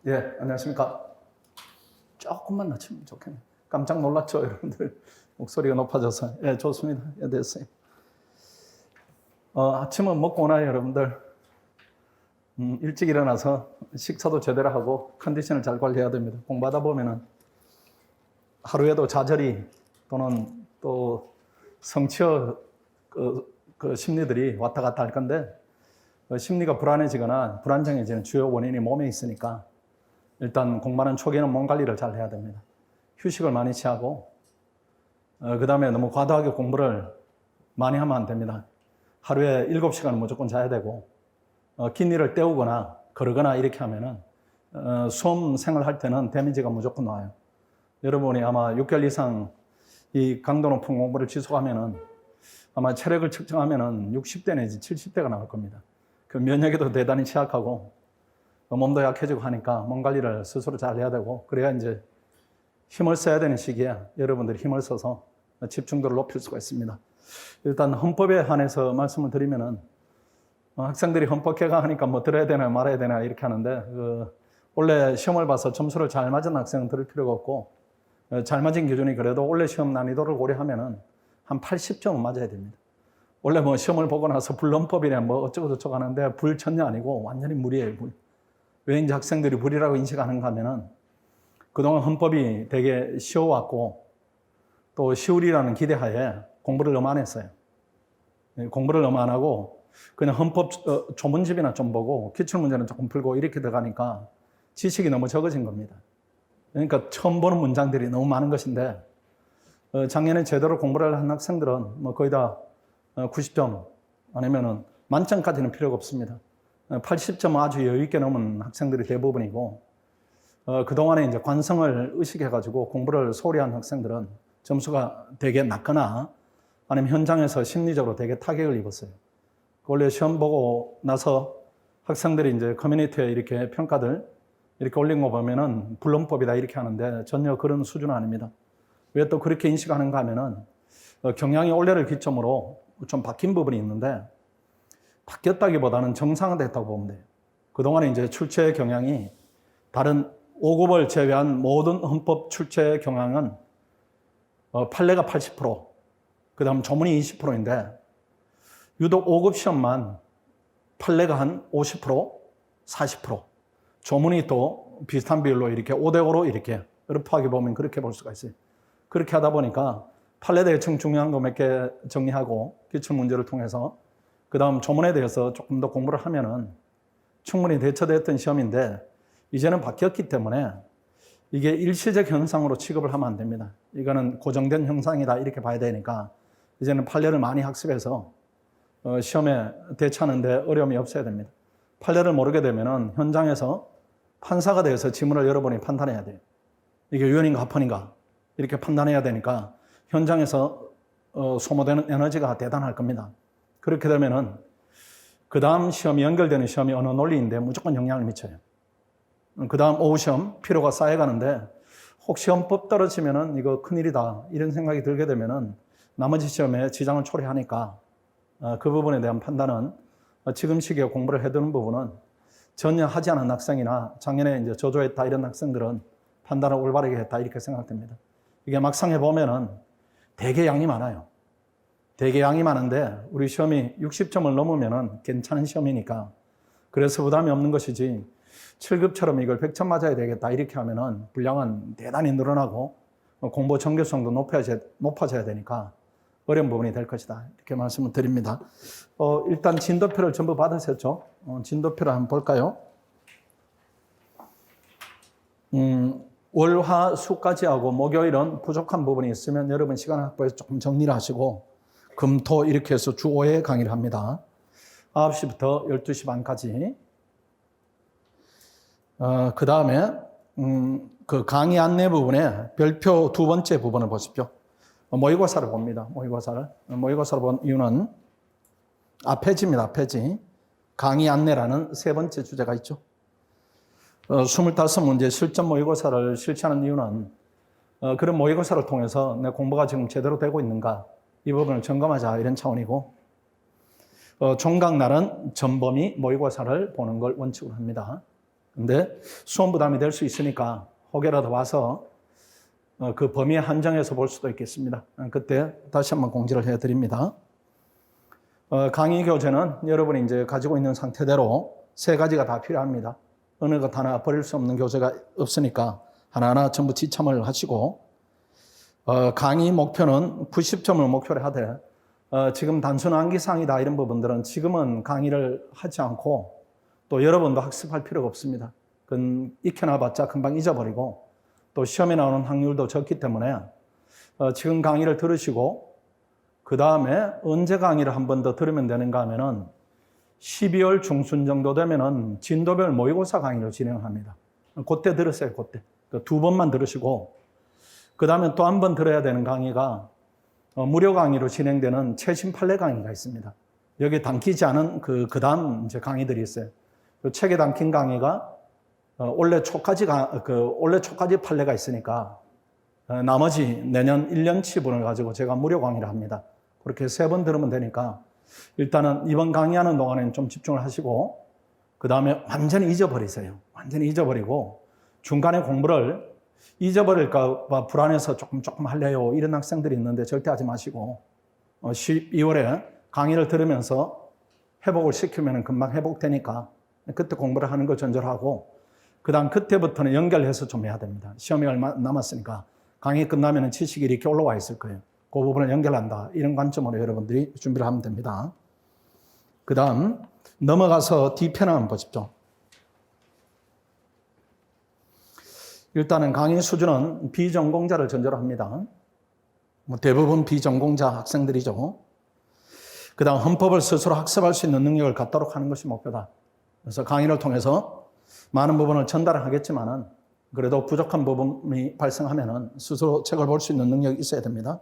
예, 안녕하십니까. 조금만 낮추면 좋겠네요. 깜짝 놀랐죠, 여러분들. 목소리가 높아져서. 예, 좋습니다. 예, 됐어요. 아침은 먹고 나요, 여러분들. 일찍 일어나서 식사도 제대로 하고 컨디션을 잘 관리해야 됩니다. 공부하다 보면은 하루에도 좌절이 또는 또 성취어 그 심리들이 왔다 갔다 할 건데, 심리가 불안해지거나 불안정해지는 주요 원인이 몸에 있으니까 일단 공부하는 초기에는 몸 관리를 잘 해야 됩니다. 휴식을 많이 취하고, 그 다음에 너무 과도하게 공부를 많이 하면 안 됩니다. 하루에 7시간은 무조건 자야 되고, 긴 일을 때우거나 걸으거나 이렇게 하면은 수험 생활할 때는 데미지가 무조건 와요. 여러분이 아마 6개월 이상 이 강도 높은 공부를 지속하면은 아마 체력을 측정하면은 60대 내지 70대가 나올 겁니다. 그 면역에도 대단히 취약하고 몸도 약해지고 하니까 몸 관리를 스스로 잘 해야 되고, 그래야 이제 힘을 써야 되는 시기에 여러분들이 힘을 써서 집중도를 높일 수가 있습니다. 일단 헌법에 한해서 말씀을 드리면은, 학생들이 헌법 개강하니까 뭐 들어야 되나 말아야 되나 이렇게 하는데, 원래 시험을 봐서 점수를 잘 맞은 학생은 들을 필요가 없고, 잘 맞은 기준이 그래도 원래 시험 난이도를 고려하면은 한 80점은 맞아야 됩니다. 원래 뭐 시험을 보고 나서 불헌법이냐 뭐 어쩌고 저쩌고 하는데 불 전혀 아니고 완전히 무리예요, 물. 왜 이제 학생들이 불이라고 인식하는가 하면은, 그동안 헌법이 되게 쉬워왔고 또 쉬우리라는 기대하에 공부를 너무 안 했어요. 공부를 너무 안 하고 그냥 헌법 조문집이나 좀 보고 기출문제는 조금 풀고 이렇게 들어가니까 지식이 너무 적어진 겁니다. 그러니까 처음 보는 문장들이 너무 많은 것인데, 작년에 제대로 공부를 한 학생들은 뭐 거의 다 90점 아니면은 만점까지는 필요가 없습니다. 80점 아주 여유 있게 넘은 학생들이 대부분이고, 그동안에 이제 관성을 의식해가지고 공부를 소홀히 한 학생들은 점수가 되게 낮거나 아니면 현장에서 심리적으로 되게 타격을 입었어요. 원래 시험 보고 나서 학생들이 이제 커뮤니티에 이렇게 평가들 이렇게 올린 거 보면은 불헌법이다 이렇게 하는데 전혀 그런 수준은 아닙니다. 왜 또 그렇게 인식하는가 하면은, 경향이 올해를 기점으로 좀 바뀐 부분이 있는데, 바뀌었다기보다는 정상화됐다고 보면 돼요. 그동안에 이제 출제 경향이 다른 5급을 제외한 모든 헌법 출제 경향은 판례가 80%, 그 다음 조문이 20%인데, 유독 5급 시험만 판례가 한 50%, 40%, 조문이 또 비슷한 비율로 이렇게 5대5로 이렇게 르프하게 보면 그렇게 볼 수가 있어요. 그렇게 하다 보니까 판례 대충 중요한 거 몇 개 정리하고 기출문제를 통해서 그 다음 조문에 대해서 조금 더 공부를 하면은 충분히 대처됐던 시험인데, 이제는 바뀌었기 때문에 이게 일시적 현상으로 취급을 하면 안 됩니다. 이거는 고정된 형상이다 이렇게 봐야 되니까 이제는 판례를 많이 학습해서 시험에 대처하는데 어려움이 없어야 됩니다. 판례를 모르게 되면은 현장에서 판사가 돼서 지문을 여러분이 판단해야 돼요. 이게 유연인가 합헌인가 이렇게 판단해야 되니까 현장에서 소모되는 에너지가 대단할 겁니다. 그렇게 되면은 그 다음 시험이 연결되는 시험이 언어 논리인데 무조건 영향을 미쳐요. 그 다음 오후 시험 피로가 쌓여가는데, 혹시 헌법 떨어지면은 이거 큰일이다 이런 생각이 들게 되면은 나머지 시험에 지장을 초래하니까, 그 부분에 대한 판단은 지금 시기에 공부를 해두는 부분은 전혀 하지 않은 학생이나 작년에 이제 저조했다 이런 학생들은 판단을 올바르게 했다 이렇게 생각됩니다. 이게 막상 해보면은 되게 양이 많아요. 되게 양이 많은데 우리 시험이 60점을 넘으면은 괜찮은 시험이니까 그래서 부담이 없는 것이지, 7급처럼 이걸 100점 맞아야 되겠다 이렇게 하면은 분량은 대단히 늘어나고 공부 정교성도 높아져야 되니까 어려운 부분이 될 것이다 이렇게 말씀을 드립니다. 일단 진도표를 전부 받으셨죠? 진도표를 한번 볼까요? 월, 화, 수까지 하고 목요일은 부족한 부분이 있으면 여러분 시간 확보해서 조금 정리를 하시고, 금, 토 이렇게 해서 주 5회 강의를 합니다. 9시부터 12시 반까지. 그 다음에 그 강의 안내 부분에 별표 두 번째 부분을 보십시오. 모의고사를 봅니다. 모의고사를 본 이유는 앞페이지입니다. 앞페이지. 강의 안내라는 세 번째 주제가 있죠. 25문제 실전 모의고사를 실시하는 이유는 그런 모의고사를 통해서 내 공부가 지금 제대로 되고 있는가 이 부분을 점검하자 이런 차원이고, 종강날은 전범위 모의고사를 보는 걸 원칙으로 합니다. 근데 수험 부담이 될 수 있으니까 혹여라도 와서 그 범위에 한정해서 볼 수도 있겠습니다. 그때 다시 한번 공지를 해드립니다. 강의 교재는 여러분이 이제 가지고 있는 상태대로 3가지가 다 필요합니다. 어느 것 하나 버릴 수 없는 교재가 없으니까 하나하나 전부 지참을 하시고, 강의 목표는 90점을 목표로 하되, 지금 단순 암기사항이다 이런 부분들은 지금은 강의를 하지 않고 또 여러분도 학습할 필요가 없습니다. 그건 익혀놔봤자 금방 잊어버리고 또 시험에 나오는 확률도 적기 때문에 지금 강의를 들으시고 그 다음에 언제 강의를 한 번 더 들으면 되는가 하면은 12월 중순 정도 되면은 진도별 모의고사 강의를 진행합니다. 그때 들으세요, 그때. 2번만 들으시고 그 다음에 또 한 번 들어야 되는 강의가 무료 강의로 진행되는 최신 판례 강의가 있습니다. 여기 담기지 않은 그 다음 이제 강의들이 있어요. 그 책에 담긴 강의가 올해 초까지 판례가 있으니까 나머지 내년 1년치분을 가지고 제가 무료 강의를 합니다. 그렇게 3번 들으면 되니까 일단은 이번 강의하는 동안에는 좀 집중을 하시고 그 다음에 완전히 잊어버리세요. 완전히 잊어버리고 중간에 공부를 잊어버릴까 봐 불안해서 조금 할래요. 이런 학생들이 있는데 절대 하지 마시고 12월에 강의를 들으면서 회복을 시키면 금방 회복되니까 그때 공부를 하는 거 전제하고 그 다음 그때부터는 연결해서 좀 해야 됩니다. 시험이 얼마 남았으니까 강의 끝나면 지식이 이렇게 올라와 있을 거예요. 그 부분을 연결한다. 이런 관점으로 여러분들이 준비를 하면 됩니다. 그 다음 넘어가서 D편 한번 보십시오. 일단은 강의 수준은 비전공자를 전제로 합니다. 대부분 비전공자 학생들이죠. 그 다음 헌법을 스스로 학습할 수 있는 능력을 갖도록 하는 것이 목표다. 그래서 강의를 통해서 많은 부분을 전달을 하겠지만은 그래도 부족한 부분이 발생하면은 스스로 책을 볼 수 있는 능력이 있어야 됩니다.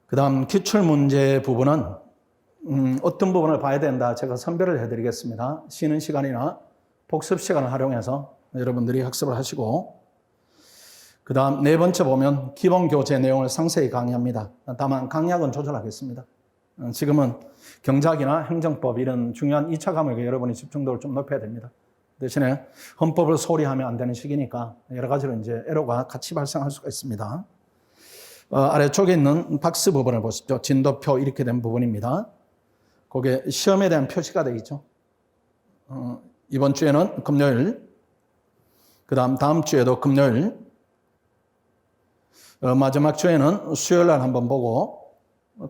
그 다음 기출문제 부분은 어떤 부분을 봐야 된다. 제가 선별을 해드리겠습니다. 쉬는 시간이나 복습 시간을 활용해서 여러분들이 학습을 하시고 그 다음 4번째 보면 기본 교재 내용을 상세히 강의합니다. 다만 강약은 조절하겠습니다. 지금은 경작이나 행정법 이런 중요한 2차 과목에 여러분이 집중도를 좀 높여야 됩니다. 대신에 헌법을 소홀히 하면 안 되는 시기니까 여러 가지로 이제 애로가 같이 발생할 수가 있습니다. 아래쪽에 있는 박스 부분을 보십시오. 진도표 이렇게 된 부분입니다. 거기에 시험에 대한 표시가 되어 있죠. 이번 주에는 금요일, 그 다음 주에도 금요일, 마지막 주에는 수요일 날 한번 보고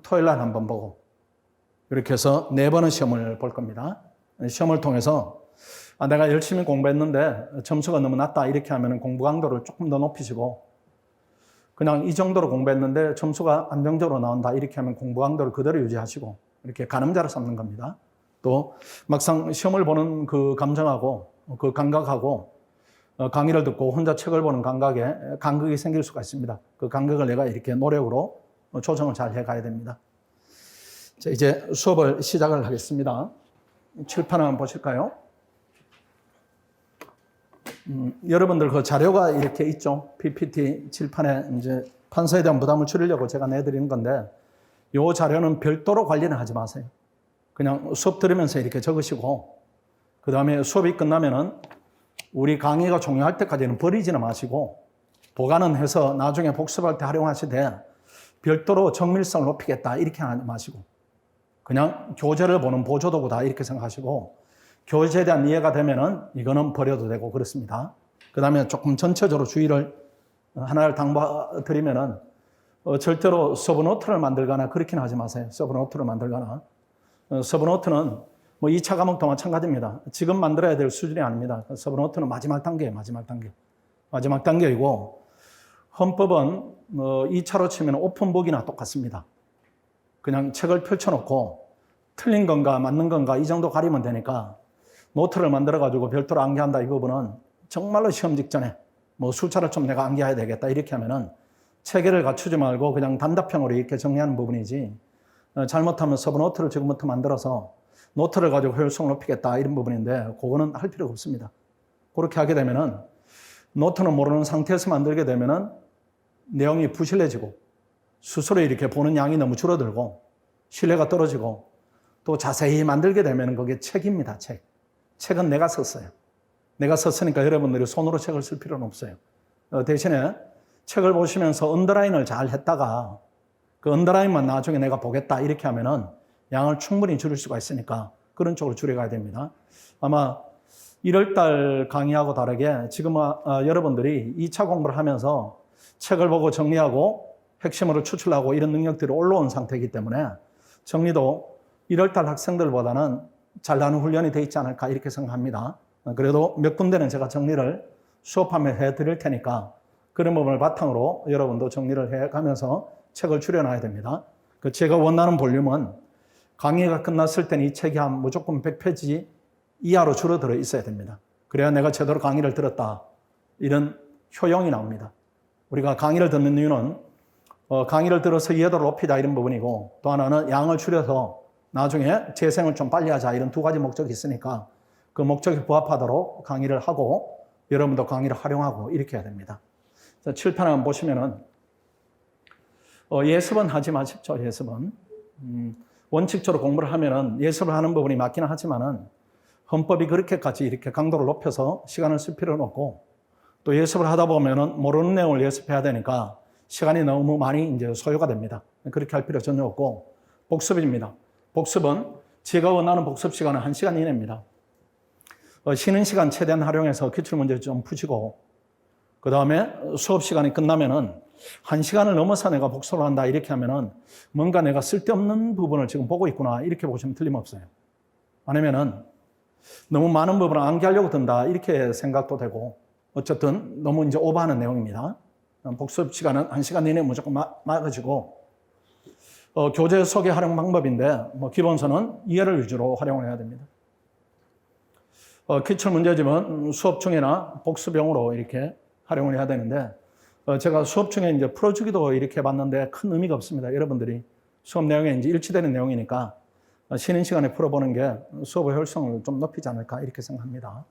토요일 날 한번 보고 이렇게 해서 4번의 시험을 볼 겁니다. 시험을 통해서 내가 열심히 공부했는데 점수가 너무 낮다 이렇게 하면 공부 강도를 조금 더 높이시고 그냥 이 정도로 공부했는데 점수가 안정적으로 나온다 이렇게 하면 공부 강도를 그대로 유지하시고 이렇게 가늠자를 삼는 겁니다. 또 막상 시험을 보는 그 감정하고 그 감각하고 강의를 듣고 혼자 책을 보는 간극이 생길 수가 있습니다. 그 간극을 내가 이렇게 노력으로 조정을 잘 해가야 됩니다. 자, 이제 수업을 시작을 하겠습니다. 칠판 한번 보실까요? 여러분들 그 자료가 이렇게 있죠. PPT 칠판에 이제 판서에 대한 부담을 줄이려고 제가 내드리는 건데 이 자료는 별도로 관리는 하지 마세요. 그냥 수업 들으면서 이렇게 적으시고 그 다음에 수업이 끝나면은 우리 강의가 종료할 때까지는 버리지는 마시고 보관은 해서 나중에 복습할 때 활용하시되 별도로 정밀성을 높이겠다 이렇게 하지 마시고 그냥 교재를 보는 보조도구다 이렇게 생각하시고 교재에 대한 이해가 되면은 이거는 버려도 되고 그렇습니다. 그 다음에 조금 전체적으로 주의를 하나를 당부드리면은 절대로 서브노트를 만들거나 그렇게는 하지 마세요. 서브노트를 만들거나. 서브노트는 뭐 2차 과목도 마찬가지입니다. 지금 만들어야 될 수준이 아닙니다. 서브노트는 마지막 단계예요. 마지막 단계이고 헌법은 2차로 치면 오픈북이나 똑같습니다. 그냥 책을 펼쳐놓고 틀린 건가 맞는 건가 이 정도 가리면 되니까 노트를 만들어가지고 별도로 암기한다 이 부분은 정말로 시험 직전에 뭐 숫자를 좀 내가 암기해야 되겠다 이렇게 하면은 체계를 갖추지 말고 그냥 단답형으로 이렇게 정리하는 부분이지 잘못하면 서브노트를 지금부터 만들어서 노트를 가지고 효율성을 높이겠다 이런 부분인데 그거는 할 필요가 없습니다. 그렇게 하게 되면은 노트는 모르는 상태에서 만들게 되면은 내용이 부실해지고 스스로 이렇게 보는 양이 너무 줄어들고 신뢰가 떨어지고 또 자세히 만들게 되면 그게 책입니다. 책은 내가 썼어요. 내가 썼으니까 여러분들이 손으로 책을 쓸 필요는 없어요. 대신에 책을 보시면서 언더라인을 잘 했다가 그 언더라인만 나중에 내가 보겠다 이렇게 하면은 양을 충분히 줄일 수가 있으니까 그런 쪽으로 줄여가야 됩니다. 아마 1월달 강의하고 다르게 지금 여러분들이 2차 공부를 하면서 책을 보고 정리하고 핵심으로 추출하고 이런 능력들이 올라온 상태이기 때문에 정리도 1월달 학생들보다는 잘하는 훈련이 돼 있지 않을까 이렇게 생각합니다. 그래도 몇 군데는 제가 정리를 수업하며 해드릴 테니까 그런 부분을 바탕으로 여러분도 정리를 해가면서 책을 줄여놔야 됩니다. 그 제가 원하는 볼륨은 강의가 끝났을 때는 이 책이 한 무조건 100페이지 이하로 줄어들어 있어야 됩니다. 그래야 내가 제대로 강의를 들었다. 이런 효용이 나옵니다. 우리가 강의를 듣는 이유는 강의를 들어서 이해도를 높이자 이런 부분이고 또 하나는 양을 줄여서 나중에 재생을 좀 빨리 하자 이런 두 가지 목적이 있으니까 그 목적에 부합하도록 강의를 하고 여러분도 강의를 활용하고 이렇게 해야 됩니다. 칠판 한번 보시면은 예습은 하지 마십시오. 예습은 원칙적으로 공부를 하면은 예습을 하는 부분이 맞기는 하지만은 헌법이 그렇게까지 이렇게 강도를 높여서 시간을 쓸 필요는 없고 또 예습을 하다 보면은 모르는 내용을 예습해야 되니까 시간이 너무 많이 이제 소요가 됩니다. 그렇게 할 필요 전혀 없고 복습입니다. 복습은 제가 원하는 복습 시간은 1시간 이내입니다. 쉬는 시간 최대한 활용해서 기출문제 좀 푸시고 그 다음에 수업 시간이 끝나면은 1시간을 넘어서 내가 복습을 한다 이렇게 하면은 뭔가 내가 쓸데없는 부분을 지금 보고 있구나 이렇게 보시면 틀림없어요. 아니면은 너무 많은 부분을 암기하려고 든다 이렇게 생각도 되고 어쨌든 너무 이제 오버하는 내용입니다. 복습 시간은 1시간 이내 무조건 막아지고 교재 소개 활용 방법인데 기본서는 이해를 위주로 활용을 해야 됩니다. 기출 문제집은 수업 중에나 복습용으로 이렇게 활용을 해야 되는데 제가 수업 중에 이제 풀어주기도 이렇게 해봤는데 큰 의미가 없습니다. 여러분들이 수업 내용에 이제 일치되는 내용이니까 쉬는 시간에 풀어보는 게 수업의 효율성을 좀 높이지 않을까 이렇게 생각합니다.